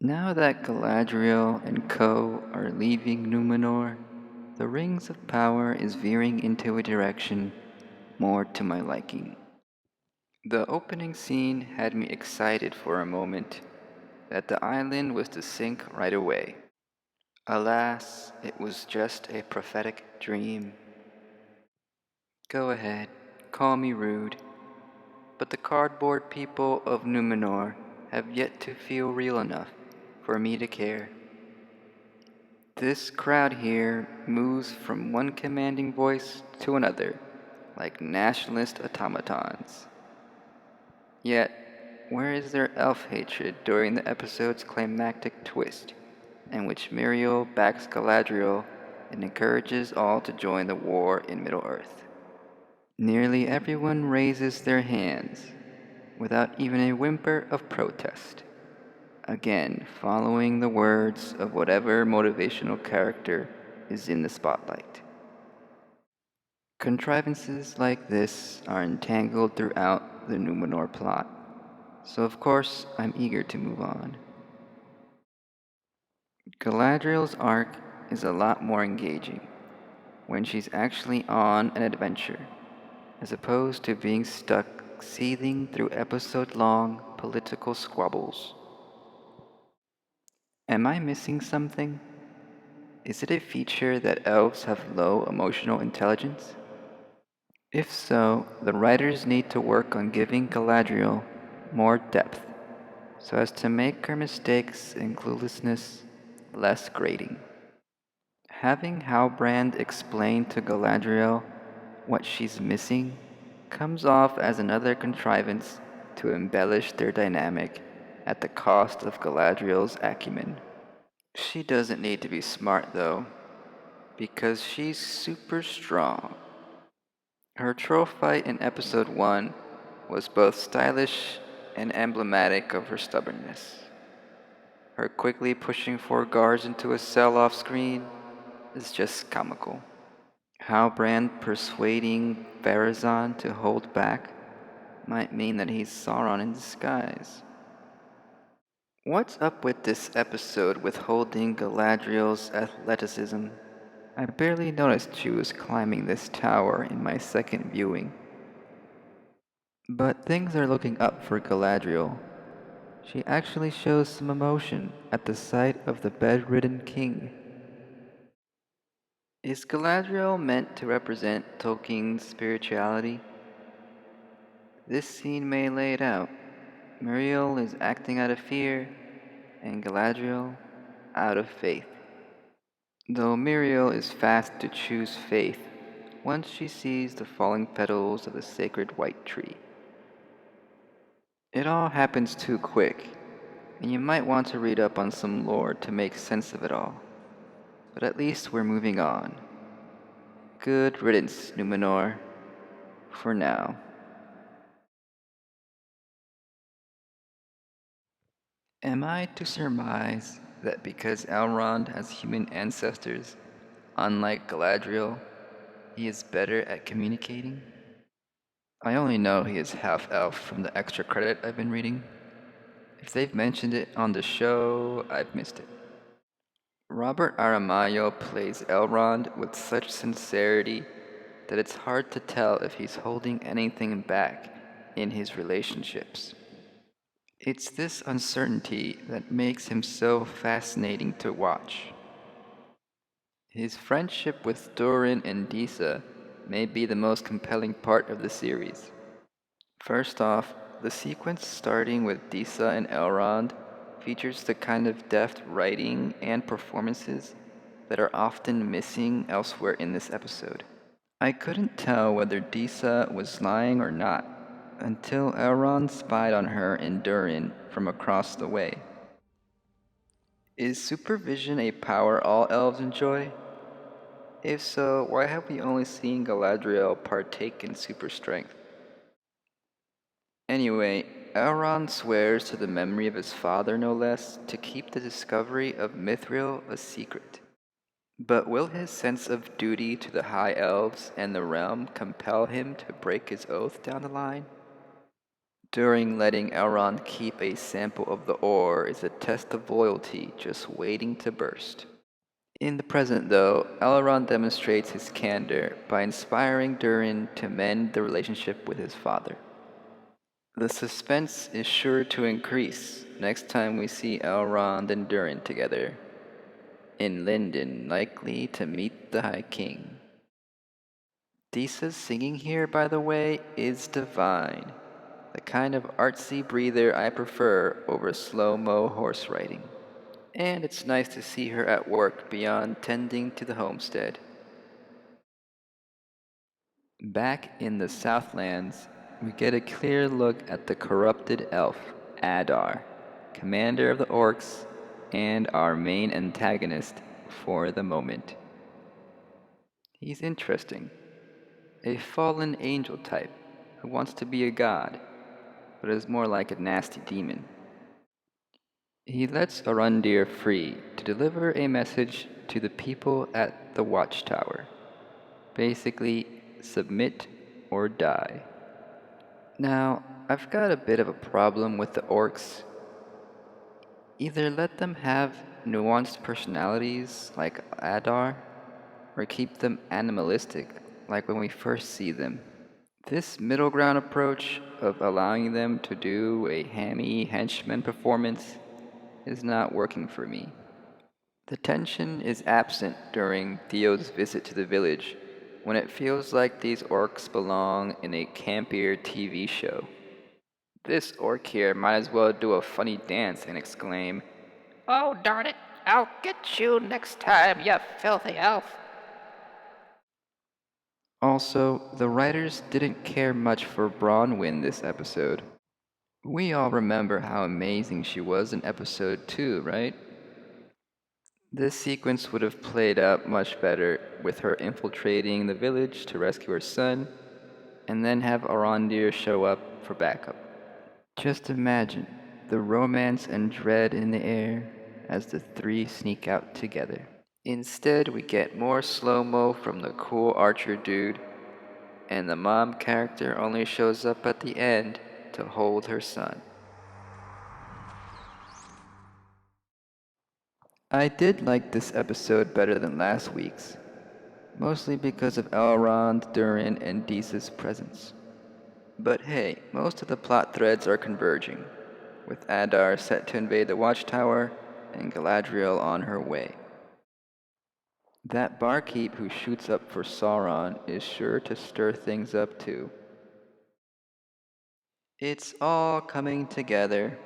Now that Galadriel and co. are leaving Númenor, the Rings of Power is veering into a direction more to my liking. The opening scene had me excited for a moment that the island was to sink right away. Alas, it was just a prophetic dream. Go ahead, call me rude, but the cardboard people of Númenor have yet to feel real enough for me to care. This crowd here moves from one commanding voice to another, like nationalist automatons. Yet, where is their elf hatred during the episode's climactic twist, in which Muriel backs Galadriel and encourages all to join the war in Middle-earth? Nearly everyone raises their hands, without even a whimper of protest, again following the words of whatever motivational character is in the spotlight. Contrivances like this are entangled throughout the Númenor plot, so of course I'm eager to move on. Galadriel's arc is a lot more engaging when she's actually on an adventure, as opposed to being stuck seething through episode-long political squabbles. Am I missing something? Is it a feature that elves have low emotional intelligence? If so, the writers need to work on giving Galadriel more depth so as to make her mistakes and cluelessness less grating. Having Halbrand explain to Galadriel what she's missing comes off as another contrivance to embellish their dynamic at the cost of Galadriel's acumen. She doesn't need to be smart though, because she's super strong. Her troll fight in episode 1 was both stylish and emblematic of her stubbornness. Her quickly pushing four guards into a cell off screen is just comical. Halbrand persuading Pharazôn to hold back might mean that he's Sauron in disguise. What's up with this episode withholding Galadriel's athleticism? I barely noticed she was climbing this tower in my second viewing. But things are looking up for Galadriel. She actually shows some emotion at the sight of the bedridden king. Is Galadriel meant to represent Tolkien's spirituality? This scene may lay it out. Muriel is acting out of fear, and Galadriel out of faith. Though Muriel is fast to choose faith once she sees the falling petals of the sacred white tree. It all happens too quick, and you might want to read up on some lore to make sense of it all. But at least we're moving on. Good riddance, Númenor. For now. Am I to surmise that because Elrond has human ancestors, unlike Galadriel, he is better at communicating? I only know he is half-elf from the extra credit I've been reading. If they've mentioned it on the show, I've missed it. Robert Aramayo plays Elrond with such sincerity that it's hard to tell if he's holding anything back in his relationships. It's this uncertainty that makes him so fascinating to watch. His friendship with Durin and Disa may be the most compelling part of the series. First off, the sequence starting with Disa and Elrond features the kind of deft writing and performances that are often missing elsewhere in this episode. I couldn't tell whether Disa was lying or not until Elrond spied on her and Durin from across the way. Is supervision a power all elves enjoy? If so, why have we only seen Galadriel partake in super strength? Anyway, Elrond swears to the memory of his father no less to keep the discovery of Mithril a secret. But will his sense of duty to the High Elves and the realm compel him to break his oath down the line? During letting Elrond keep a sample of the ore is a test of loyalty just waiting to burst. In the present, though, Elrond demonstrates his candor by inspiring Durin to mend the relationship with his father. The suspense is sure to increase next time we see Elrond and Durin together, in Lindon, likely to meet the High King. Disa's singing here, by the way, is divine, the kind of artsy breather I prefer over slow-mo horse riding. And it's nice to see her at work beyond tending to the homestead. Back in the Southlands, we get a clear look at the corrupted elf, Adar, commander of the orcs, and our main antagonist for the moment. He's interesting. A fallen angel type who wants to be a god, but is more like a nasty demon. He lets Arondir free to deliver a message to the people at the watchtower. Basically, submit or die. Now, I've got a bit of a problem with the orcs. Either let them have nuanced personalities like Adar, or keep them animalistic like when we first see them. This middle ground approach of allowing them to do a hammy henchman performance is not working for me. The tension is absent during Theo's visit to the village, when it feels like these orcs belong in a campier TV show. This orc here might as well do a funny dance and exclaim, "Oh, darn it, I'll get you next time, you filthy elf." Also, the writers didn't care much for Bronwyn this episode. We all remember how amazing she was in episode 2, right? This sequence would have played out much better with her infiltrating the village to rescue her son, and then have Arondir show up for backup. Just imagine the romance and dread in the air as the three sneak out together. Instead, we get more slow-mo from the cool archer dude, and the mom character only shows up at the end to hold her son. I did like this episode better than last week's, mostly because of Elrond, Durin, and Disa's presence. But hey, most of the plot threads are converging, with Adar set to invade the Watchtower and Galadriel on her way. That barkeep who shoots up for Sauron is sure to stir things up too. It's all coming together.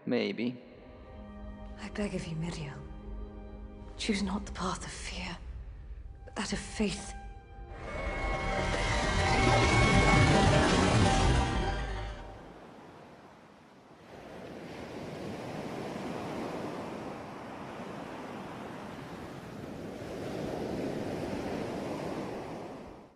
Maybe. I beg of you, Miriel. Choose not the path of fear, but that of faith.